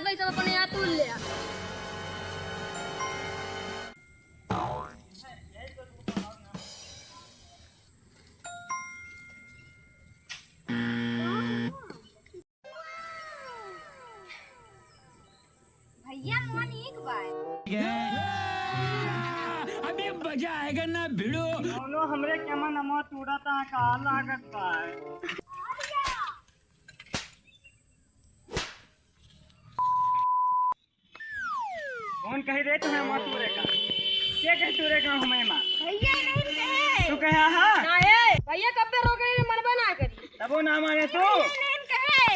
गई सब अपने यहाँ तूल ले। भैया मोन एक बार अभी मजा आएगा ना भिड़ो। बोलो हमरे केमा नमो टूटा था का लागत बा। कौन कह रहे तुम्हें मत टूरे का? क्या कह टूरे का हमें मां? भैया नहीं कहे। तू कहे हां? ना है भैया कब पे रोक रही मन बना करी। तब वो ना माने तू? नहीं कहे।